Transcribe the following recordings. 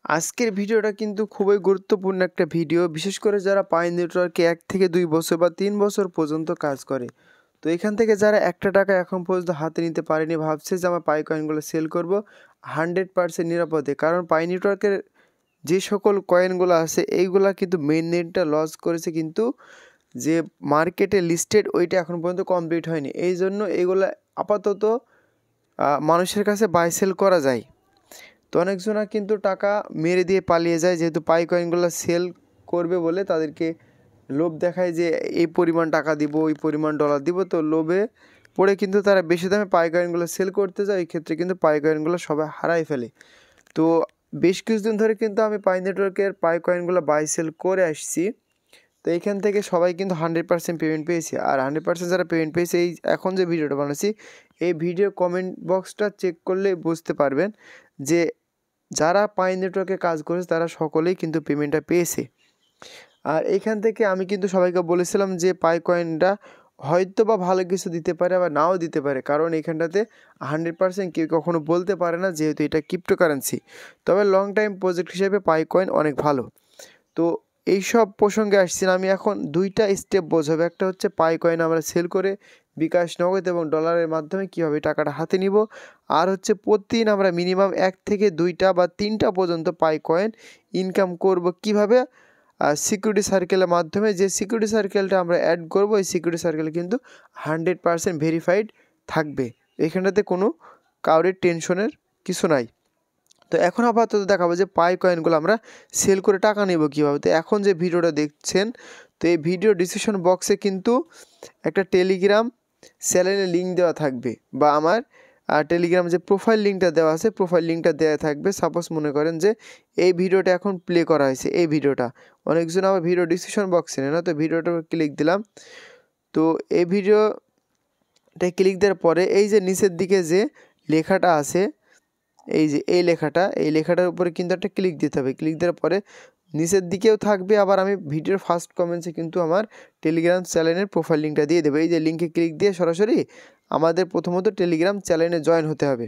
আজকের ভিডিওটা কিন্তু খুবই গুরুত্বপূর্ণ একটা ভিডিও, বিশেষ করে যারা পাই নেটওয়ার্কে 1 থেকে 2 বছর বা 3 বছর পর্যন্ত কাজ করে। তো এখান থেকে যারা একটা টাকা এখন পর্যন্ত হাতে নিতে পারেনি, ভাবছে যে আমার পাই কয়েনগুলো সেল করব 100% নিরাপদে। কারণ পাই নেটওয়ার্কের যে সকল কয়েনগুলো আছে এইগুলা কিন্তু মেইন নেটটা লস করেছে, কিন্তু যে মার্কেটে লিস্টেড ওইটা এখন পর্যন্ত কমপ্লিট হয়নি। এই জন্য এগুলা আপাতত মানুষের কাছে বাই সেল করা যায়। তো অনেকজনা কিন্তু টাকা মেরে দিয়ে পালিয়ে যায়, যেহেতু পাই কয়েনগুলো সেল করবে বলে তাদেরকে লোভ দেখায় যে এই পরিমাণ টাকা দিব, ওই পরিমাণ ডলার দিব। তো লোভে পড়ে কিন্তু তারা বেশি দামে পাই কয়েনগুলো সেল করতে যায়, এই ক্ষেত্রে কিন্তু পাই কয়েনগুলো সবাই হারাই ফেলে। তো বেশ কিছুদিন ধরে কিন্তু আমি পাই নেটওয়ার্কের পাই কয়েনগুলো বাই সেল করে আসছি। তো এইখান থেকে সবাই কিন্তু 100% পেমেন্ট পেয়েছে, আর 100% যারা পেমেন্ট পেয়েছে, এই এখন যে ভিডিওটা বানাচ্ছি এই ভিডিও কমেন্ট বক্সটা চেক করলে বুঝতে পারবেন যে যারা পাই নেটওয়ার্কে কাজ করেছে তারা সকলেই কিন্তু পেমেন্টটা পেয়েছে। আর এইখান থেকে আমি কিন্তু সবাইকে বলেছিলাম যে পাই কয়েনটা হয়তো বা ভালো কিছু দিতে পারে, আবার নাও দিতে পারে, কারণ এইখানটাতে 100% কেউ কখনো বলতে পারে না, যেহেতু এটা ক্রিপ্টোকারেন্সি। তবে লং টাইম প্রজেক্ট হিসেবে পাই কয়েন অনেক ভালো। তো এইসব প্রসঙ্গে আসছি না, আমি এখন দুইটা স্টেপ বোঝাবো। একটা হচ্ছে পাই কয়েন আমরা সেল করে বিকাশ, নগদ এবং ডলারের মাধ্যমে কীভাবে টাকাটা হাতে নিব, আর হচ্ছে প্রতিদিন আমরা মিনিমাম 1 থেকে 2টা বা 3টা পর্যন্ত পাই কয়েন ইনকাম করব কিভাবে, সিকিউরিটি সার্কেলের মাধ্যমে। যে সিকিউরিটি সার্কেলটা আমরা অ্যাড করব, এই সিকিউরিটি সার্কেলে কিন্তু 100% ভেরিফাইড থাকবে, এখানটাতে কোনো কাউরের টেনশনের কিছু নাই। তো এখন আপাতত দেখাবো যে পাই কয়েনগুলো আমরা সেল করে টাকা নেব কীভাবে। তো এখন যে ভিডিওটা দেখছেন, তো এই ভিডিও ডিসক্রিপশন বক্সে কিন্তু একটা টেলিগ্রাম চ্যানেলের লিঙ্ক দেওয়া থাকবে, বা আমার টেলিগ্রাম যে প্রোফাইল লিঙ্কটা দেওয়া আছে, প্রোফাইল লিঙ্কটা দেওয়া থাকবে। সাপোজ মনে করেন যে এই ভিডিওটা এখন প্লে করা হয়েছে, এই ভিডিওটা অনেকজন আবার ভিডিও ডিসক্রিপশন বক্সে নেয় না, তো ভিডিওটার উপর ক্লিক দিলাম। তো এই ভিডিওটা ক্লিক দেওয়ার পরে এই যে নিচের দিকে যে লেখাটা আছে, এই যে এই লেখাটার উপরে কিন্তু একটা ক্লিক দিতে হবে। ক্লিক দেওয়ার পরে নিচের দিকেও থাকবে, আবার আমি ভিডিওর ফার্স্ট কমেন্টসে কিন্তু আমার টেলিগ্রাম চ্যানেলের প্রোফাইল লিঙ্কটা দিয়ে দেবো। এই যে লিঙ্কে ক্লিক দিয়ে সরাসরি আমাদের প্রথমত টেলিগ্রাম চ্যানেলে জয়েন হতে হবে।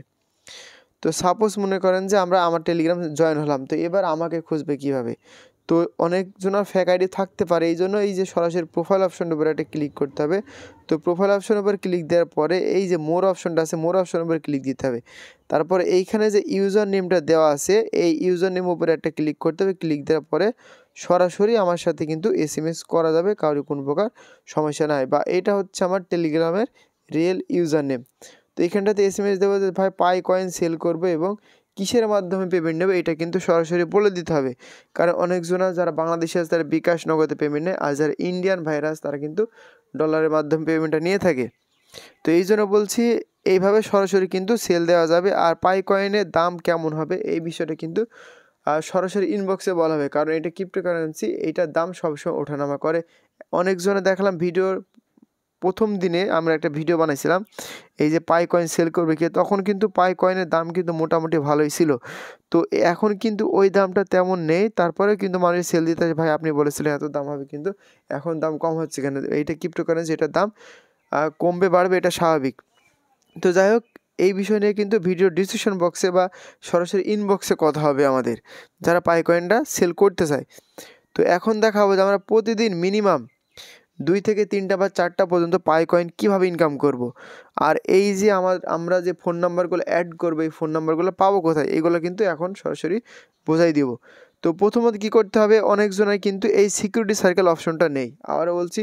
তো সাপোজ মনে করেন যে আমার টেলিগ্রাম জয়েন হলাম, তো এবার আমাকে খুঁজবে কিভাবে। তো অনেকজনের ফেক আইডি থাকতে পারে, এই জন্য এই যে সরাসরি প্রোফাইল অপশনের উপরে একটা ক্লিক করতে হবে। তো প্রোফাইল অপশনের উপর ক্লিক দেওয়ার পরে এই যে মোর অপশনটা আছে, মোর অপশনের উপরে ক্লিক দিতে হবে। তারপরে এইখানে যে ইউজার নেমটা দেওয়া আছে, এই ইউজার নেম উপরে একটা ক্লিক করতে হবে। ক্লিক দেওয়ার পরে সরাসরি আমার সাথে কিন্তু SMS করা যাবে, কারোর কোনো প্রকার সমস্যা নাই। বা এটা হচ্ছে আমার টেলিগ্রামের রিয়েল ইউজার নেম। তো এইখানটাতে SMS দেবো যে ভাই পাই কয়েন সেল করবে এবং কিসের মাধ্যমে পেমেন্ট নেবে, এটা কিন্তু সরাসরি বলে দিতে হবে। কারণ অনেকজনা যারা বাংলাদেশে আছে তারা বিকাশ, নগদে পেমেন্ট নেয়, আর যারা ইন্ডিয়ান ভাইরাস তারা কিন্তু ডলারের মাধ্যমে পেমেন্টটা নিয়ে থাকে। তো এই জন্য বলছি এইভাবে সরাসরি কিন্তু সেল দেওয়া যাবে। আর পাই কয়েনের দাম কেমন হবে এই বিষয়টা কিন্তু সরাসরি ইনবক্সে বলা হবে, কারণ এটা ক্রিপ্টোকারেন্সি, এইটার দাম সবসময় ওঠানামা করে। অনেকজনে দেখলাম ভিডিওর প্রথম দিনে আমরা একটা ভিডিও বানাইছিলাম এই যে পাই কয়েন সেল করবে কি, তখন কিন্তু পাই কয়েনের দাম কিন্তু মোটামুটি ভালোই ছিল। তো এখন কিন্তু ওই দামটা তেমন নেই, তারপরেও কিন্তু মানুষ সেল দিতে, ভাই আপনি বলেছিলেন এত দাম হবে, কিন্তু এখন দাম কম হচ্ছে কেন। এইটা ক্রিপ্টোকারেন্সি, এটার দাম কমবে বাড়বে, এটা স্বাভাবিক। তো যাই হোক, এই বিষয় নিয়ে কিন্তু ভিডিও ডিসক্রিপশন বক্সে বা সরাসরি ইনবক্সে কথা হবে আমাদের, যারা পাই কয়েনটা সেল করতে চায়। তো এখন দেখাবো যে আমরা প্রতিদিন মিনিমাম 2 থেকে 3টা বা 4টা পর্যন্ত পাই কয়েন কীভাবে ইনকাম করব। আর এই যে আমরা যে ফোন নাম্বারগুলো অ্যাড করবো, এই ফোন নাম্বারগুলো পাবো কোথায়, এগুলো কিন্তু এখন সরাসরি বোঝাই দিব। তো প্রথমত কী করতে হবে, অনেকজনের কিন্তু এই সিকিউরিটি সার্কেল অপশনটা নেই। আবারও বলছি,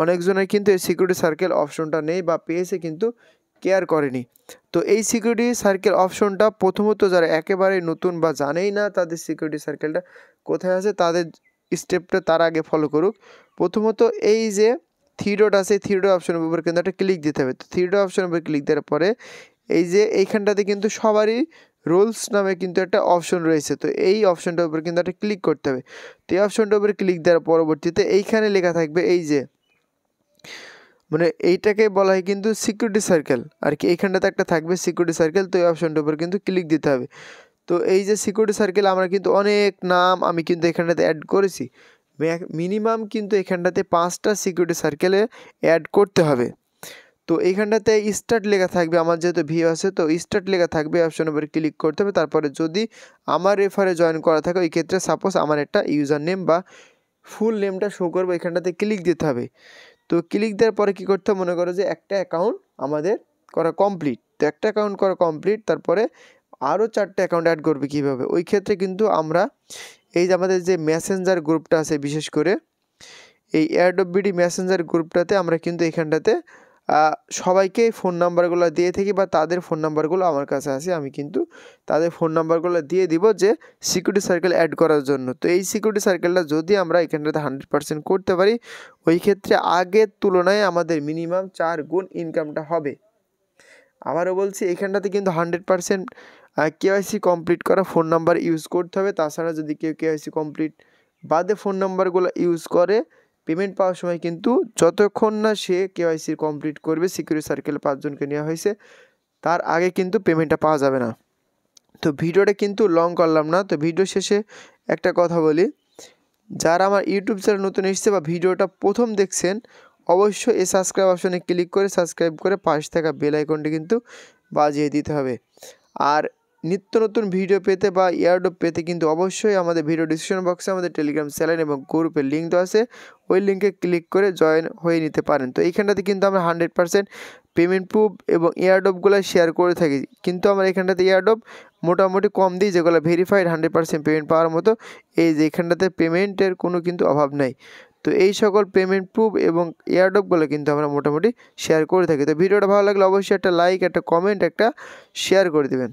অনেকজনের কিন্তু এই সিকিউরিটি সার্কেল অপশনটা নেই বা পেয়েছে কিন্তু কেয়ার করেনি। তো এই সিকিউরিটি সার্কেল অপশনটা প্রথমত যারা একেবারে নতুন বা জানেই না তাদের সিকিউরিটি সার্কেলটা কোথায় আছে, তাদের স্টেপটা তার আগে ফলো করুক। প্রথমত এই যে থ্রি ডট আছে, থ্রি ডট অপশনের উপর কিন্তু একটা ক্লিক দিতে হবে। তো থ্রি ডট অপশনের উপর ক্লিক দেওয়ার পরে এই যে এইখানটাতে কিন্তু সবারই রুলস নামে কিন্তু একটা অপশন রয়েছে, তো এই অপশনটার উপর কিন্তু একটা ক্লিক করতে হবে। তো এই অপশনটার উপরে ক্লিক দেওয়ার পরবর্তীতে এইখানে লেখা থাকবে এই যে, মানে এইটাকে বলা হয় কিন্তু সিকিউরিটি সার্কেল আর কি, এইখানটাতে একটা থাকবে সিকিউরিটি সার্কেল। তো এই অপশনটার উপর কিন্তু ক্লিক দিতে হবে। তো এই যে সিকিউরিটি সার্কেল আমরা কিন্তু অনেক নাম আমি কিন্তু এখানটাতে অ্যাড করেছি, মিনিমাম কিন্তু এখানটাতে 5টা সিকিউরিটি সার্কেলে অ্যাড করতে হবে। তো এইখানটাতে স্টার্ট লেখা থাকবে, আমার যেহেতু ভিউ আছে তো স্টার্ট লেখা থাকবে, অপশনের উপরে ক্লিক করতে হবে। তারপরে যদি আমার রেফারে জয়েন করা থাকে ওই ক্ষেত্রে সাপোজ আমার একটা ইউজার নেম বা ফুল নেমটা শো করবো, এখানটাতে ক্লিক দিতে হবে। তো ক্লিক দেওয়ার পরে কী করতে হবে, মনে করো যে একটা অ্যাকাউন্ট আমাদের করা কমপ্লিট। তো একটা অ্যাকাউন্ট করা কমপ্লিট, তারপরে আরও 4টা অ্যাকাউন্ট অ্যাড করবে কীভাবে, ওই ক্ষেত্রে কিন্তু আমরা এই যে আমাদের যে মেসেঞ্জার গ্রুপটা আছে, বিশেষ করে এই এয়ারড্রপ বিডি মেসেঞ্জার গ্রুপটাতে আমরা কিন্তু এখানটাতে সবাইকে ফোন নাম্বারগুলো দিয়ে থাকি, বা তাদের ফোন নাম্বারগুলো আমার কাছে আছে, আমি কিন্তু তাদের ফোন নাম্বারগুলো দিয়ে দিব যে সিকিউরিটি সার্কেল অ্যাড করার জন্য। তো এই সিকিউরিটি সার্কেলটা যদি আমরা এখানটাতে 100% করতে পারি, ওই ক্ষেত্রে আগের তুলনায় আমাদের মিনিমাম 4 গুণ ইনকামটা হবে। আবারও বলছি, এখানটাতে কিন্তু 100% কেওয়াইসি কমপ্লিট করা ফোন নাম্বার ইউজ করতে হবে। তাছাড়া যদি কেউ কেওয়াইসি কমপ্লিট বাদে ফোন নাম্বারগুলো ইউজ করে, পেমেন্ট পাওয়ার সময় কিন্তু যতক্ষণ না সে কেওয়াইসি কমপ্লিট করবে, সিকিউরিটি সার্কেলে 5 জনকে নেওয়া হয়েছে, তার আগে কিন্তু পেমেন্টটা পাওয়া যাবে না। তো ভিডিওটা কিন্তু লং করলাম না। তো ভিডিও শেষে একটা কথা বলি, যারা আমার ইউটিউব চ্যানেল নতুন এসেছে বা ভিডিওটা প্রথম দেখছেন, অবশ্যই এই সাবস্ক্রাইব অপশনে ক্লিক করে সাবস্ক্রাইব করে পাশে থাকা বেল আইকনটি কিন্তু বাজিয়ে দিতে হবে। আর নিত্য নতুন ভিডিও পেতে বা এয়ারড্রপ পেতে কিন্তু অবশ্যই আমাদের ভিডিও ডিসক্রিপশন বক্সে আমাদের টেলিগ্রাম চ্যানেল এবং গ্রুপের লিঙ্ক দেওয়া আছে, ওই লিঙ্কে ক্লিক করে জয়েন হয়ে নিতে পারেন। তো এইখানটাতে কিন্তু আমরা 100% পেমেন্ট প্রুফ এবং এয়ারড্রপগুলো শেয়ার করে থাকি, কিন্তু আমরা এখানটাতে এয়ারড্রপ মোটামুটি কম দিই, যেগুলো ভেরিফাইড 100% পেমেন্ট পাওয়ার মতো। এই যে এখানটাতে পেমেন্টের কোনো কিন্তু অভাব নাই। তো এই সকল পেমেন্ট প্রুফ এবং এয়ারড্রপগুলো কিন্তু আমরা মোটামুটি শেয়ার করে থাকি। তো ভিডিওটা ভালো লাগলে অবশ্যই একটা লাইক, একটা কমেন্ট, একটা শেয়ার করে দেবেন।